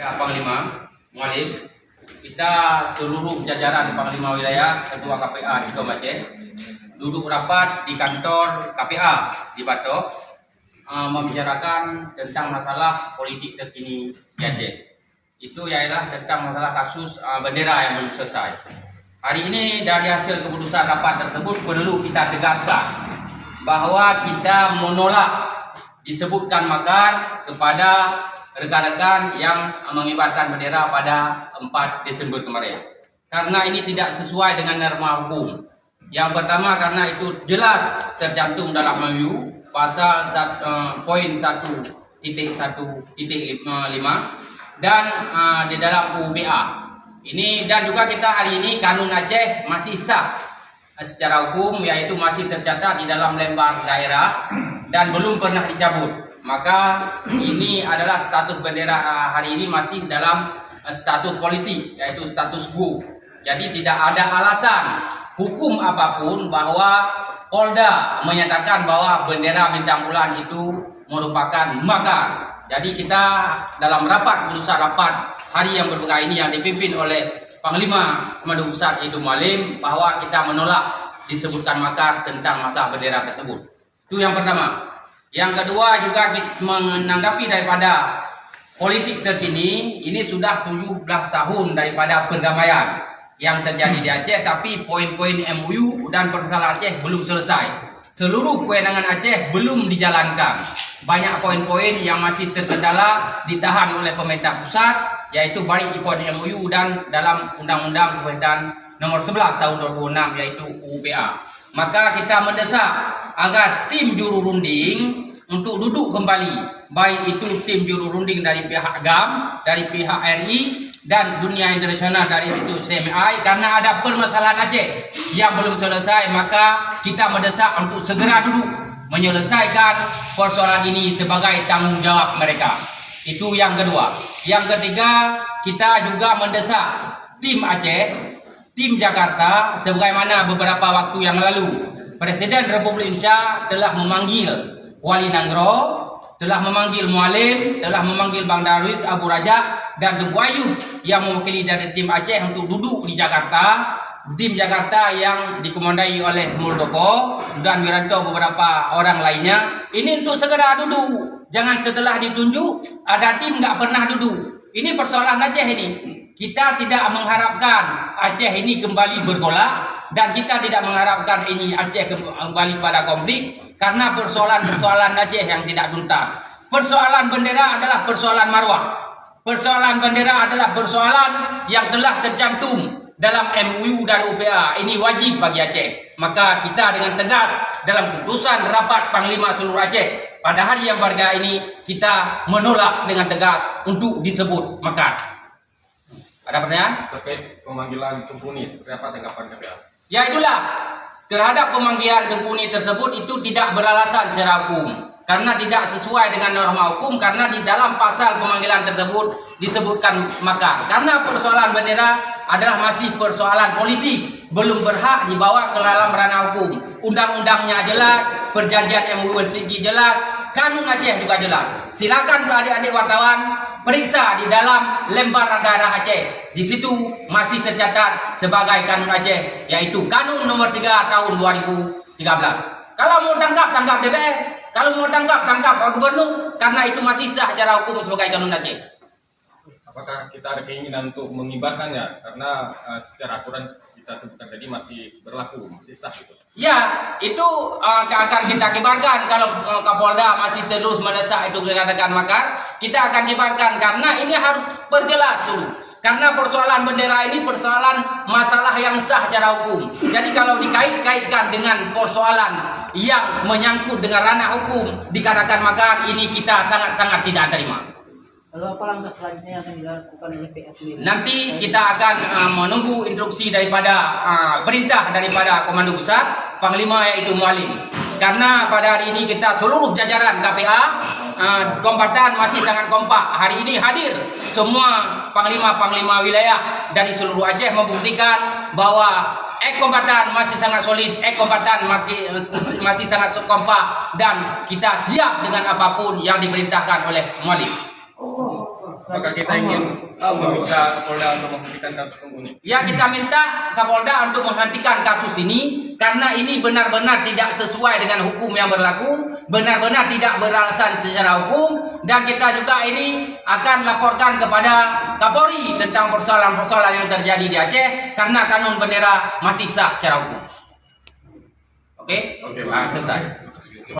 Panglima, Mualim, kita seluruh jajaran Panglima Wilayah, Ketua KPA Sikom Aceh, duduk rapat di kantor KPA di Batok, membicarakan tentang masalah politik terkini di Aceh. Itu ialah tentang masalah kasus bendera yang belum selesai. Hari ini dari hasil keputusan rapat tersebut perlu kita tegaskan bahwa kita menolak disebutkan makar kepada rekan-rekan yang mengibarkan bendera pada 4 Desember kemarin. Karena ini tidak sesuai dengan norma hukum. Yang pertama karena itu jelas tercantum dalam MOU pasal poin 1.1.5 dan di dalam UBA. Ini dan juga kita hari ini kanun Aceh masih sah secara hukum, yaitu masih tercatat di dalam lembar daerah dan belum pernah dicabut. Maka ini adalah status bendera hari ini masih dalam status politik, yaitu status quo. Jadi tidak ada alasan hukum apapun bahwa Polda menyatakan bahwa bendera bintang bulan itu merupakan makar. Jadi kita dalam rapat keputusan rapat hari yang berbeda ini yang dipimpin oleh Panglima Komando Pusat yaitu Mualim, bahwa kita menolak disebutkan makar tentang masalah bendera tersebut. Itu yang pertama. Yang kedua juga menanggapi daripada politik terkini, ini sudah 17 tahun daripada perdamaian yang terjadi di Aceh, tapi poin-poin MOU dan persoalan Aceh belum selesai. Seluruh kewenangan Aceh belum dijalankan. Banyak poin-poin yang masih terkendala ditahan oleh pemerintah pusat, yaitu balik ikut MOU dan dalam Undang-Undang Pemerintahan Nomor 11 Tahun 2006 yaitu UPA. Maka kita mendesak agar tim juru runding untuk duduk kembali, baik itu tim juru runding dari pihak GAM, dari pihak RI dan dunia internasional dari itu CMI, karena ada permasalahan Aceh yang belum selesai. Maka kita mendesak untuk segera duduk menyelesaikan persoalan ini sebagai tanggung jawab mereka. Itu yang kedua. Yang ketiga, kita juga mendesak tim Aceh, tim Jakarta, sebagaimana beberapa waktu yang lalu Presiden Republik Indonesia telah memanggil Wali Nanggro, telah memanggil Mualim, telah memanggil Bang Darwis Abu Raja dan Teguh Ayub yang mewakili dari tim Aceh untuk duduk di Jakarta. Tim Jakarta yang dikomandai oleh Muldoko dan Wiranto beberapa orang lainnya. Ini untuk segera duduk. Jangan setelah ditunjuk ada tim nggak pernah duduk. Ini persoalan Aceh ini. Kita tidak mengharapkan Aceh ini kembali bergolak dan kita tidak mengharapkan ini Aceh kembali pada konflik karena persoalan-persoalan Aceh yang tidak tuntas. Persoalan bendera adalah persoalan marwah. Persoalan bendera adalah persoalan yang telah tercantum dalam MOU dan UPA. Ini wajib bagi Aceh. Maka kita dengan tegas dalam keputusan rapat Panglima seluruh Aceh pada hari yang berharga ini kita menolak dengan tegas untuk disebut makar. Ada pertanyaan? Terkait pemanggilan Kempuni, seperti apa tanggapan KPA? Ya itulah, terhadap pemanggilan Kempuni tersebut itu tidak beralasan secara hukum. Karena tidak sesuai dengan norma hukum, karena di dalam pasal pemanggilan tersebut disebutkan makar. Karena persoalan bendera adalah masih persoalan politik, belum berhak dibawa ke dalam ranah hukum. Undang-undangnya jelas, perjanjian MOU jelas, kanun Aceh juga jelas. Silakan adik-adik wartawan periksa di dalam lembar daerah Aceh. Di situ masih tercatat sebagai kanun Aceh, yaitu kanun nomor 3 tahun 2013. Kalau mau tangkap DPR. Kalau mau tangkap Pak Gubernur, karena itu masih sah secara hukum sebagai kanun Aceh. Apakah kita ada keinginan untuk mengibarkannya? Karena secara aturan kita sebutkan tadi masih berlaku, masih sah gitu. Ya, itu akan kita kibarkan. Kalau Kapolda masih terus mendesak itu dikatakan makar, kita akan kibarkan karena ini harus perjelas dulu. Karena persoalan bendera ini persoalan masalah yang sah secara hukum. Jadi kalau dikait-kaitkan dengan persoalan yang menyangkut dengan ranah hukum dikatakan makar, ini kita sangat-sangat tidak terima. Lalu apa langkah selanjutnya yang akan dilakukan oleh PS sendiri? Nanti kita akan menunggu instruksi daripada perintah daripada Komando Pusat, Panglima yaitu Mualim. Karena pada hari ini kita seluruh jajaran KPA kombatan masih sangat kompak. Hari ini hadir semua panglima-panglima wilayah dari seluruh Aceh membuktikan bahwa kombatan masih sangat solid, kombatan masih sangat kompak dan kita siap dengan apapun yang diperintahkan oleh Mualim. Apakah kita ingin meminta Kapolda untuk menghentikan kasus ini? Ya, kita minta Kapolda untuk menghentikan kasus ini karena ini benar-benar tidak sesuai dengan hukum yang berlaku, benar-benar tidak beralasan secara hukum, dan kita juga ini akan laporkan kepada Kapolri tentang persoalan-persoalan yang terjadi di Aceh karena kanun bendera masih sah secara hukum. Oke? Oke, Selesai.